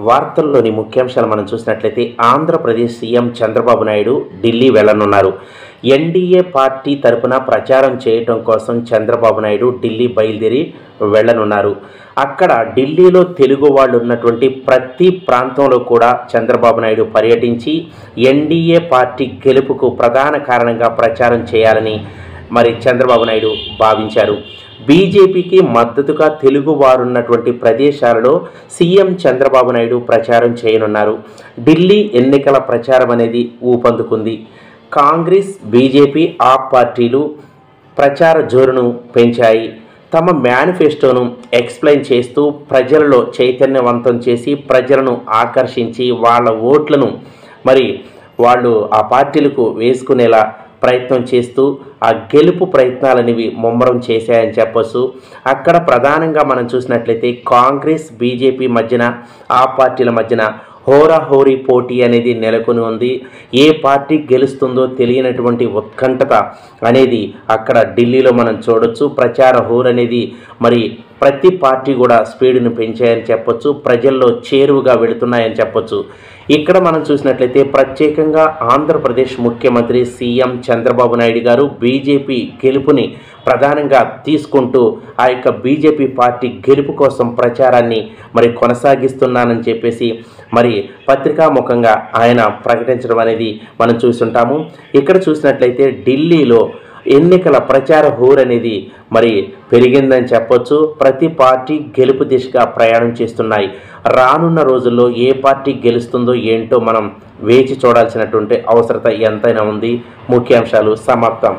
వార్తల్లోని ముఖ్యాంశాలు మనం చూసినట్లయితే ఆంధ్రప్రదేశ్ సీఎం చంద్రబాబు నాయుడు ఢిల్లీ వెళ్లనున్నారు. ఎన్డీఏ పార్టీ తరపున ప్రచారం చేయడం కోసం చంద్రబాబు నాయుడు ఢిల్లీ బయలుదేరి వెళ్లనున్నారు. అక్కడ ఢిల్లీలో తెలుగు వాళ్ళు ఉన్నటువంటి ప్రతి ప్రాంతంలో కూడా చంద్రబాబు నాయుడు పర్యటించి ఎన్డీఏ పార్టీ గెలుపుకు ప్రధాన కారణంగా ప్రచారం చేయాలని చంద్రబాబు నాయుడు భావించారు. బీజేపీకి మద్దతుగా తెలుగు వారున్నటువంటి ప్రదేశాలలో సీఎం చంద్రబాబు నాయుడు ప్రచారం చేయనున్నారు. ఢిల్లీ ఎన్నికల ప్రచారం అనేది ఊపందుకుంది. కాంగ్రెస్, బీజేపీ, ఆప్ పార్టీలు ప్రచార జోరును పెంచాయి. తమ మేనిఫెస్టోను ఎక్స్ప్లెయిన్ చేస్తూ ప్రజలలో చైతన్యవంతం చేసి ప్రజలను ఆకర్షించి వాళ్ళ ఓట్లను వాళ్ళు ఆ పార్టీలకు వేసుకునేలా ప్రయత్నం చేస్తూ ఆ గెలుపు ప్రయత్నాలనేవి ముమ్మరం చేశాయని చెప్పొచ్చు. అక్కడ ప్రధానంగా మనం చూసినట్లయితే కాంగ్రెస్, బీజేపీ మధ్యన, ఆ పార్టీల మధ్యన హోరాహోరీ పోటీ అనేది నెలకొని ఉంది. ఏ పార్టీ గెలుస్తుందో తెలియనటువంటి ఉత్కంఠత అనేది అక్కడ ఢిల్లీలో మనం చూడొచ్చు. ప్రచార హోర్ అనేది ప్రతి పార్టీ కూడా స్పీడ్ను పెంచాయని చెప్పొచ్చు. ప్రజల్లో చేరువుగా వెళుతున్నాయని చెప్పొచ్చు. ఇక్కడ మనం చూసినట్లయితే ప్రత్యేకంగా ఆంధ్రప్రదేశ్ ముఖ్యమంత్రి సీఎం చంద్రబాబు నాయుడు గారు బీజేపీ గెలుపుని ప్రధానంగా తీసుకుంటూ ఆ యొక్క బీజేపీ పార్టీ గెలుపు కోసం ప్రచారాన్ని కొనసాగిస్తున్నానని చెప్పేసి పత్రికాముఖంగా ఆయన ప్రకటించడం అనేది మనం చూస్తుంటాము. ఇక్కడ చూసినట్లయితే ఢిల్లీలో ఎన్నికల ప్రచార హోర్ అనేది పెరిగిందని చెప్పొచ్చు. ప్రతి పార్టీ గెలుపు దిశగా ప్రయాణం చేస్తున్నాయి. రానున్న రోజుల్లో ఏ పార్టీ గెలుస్తుందో ఏంటో మనం వేచి చూడాల్సినటువంటి అవసరత ఎంతైనా ఉంది. ముఖ్యాంశాలు సమాప్తం.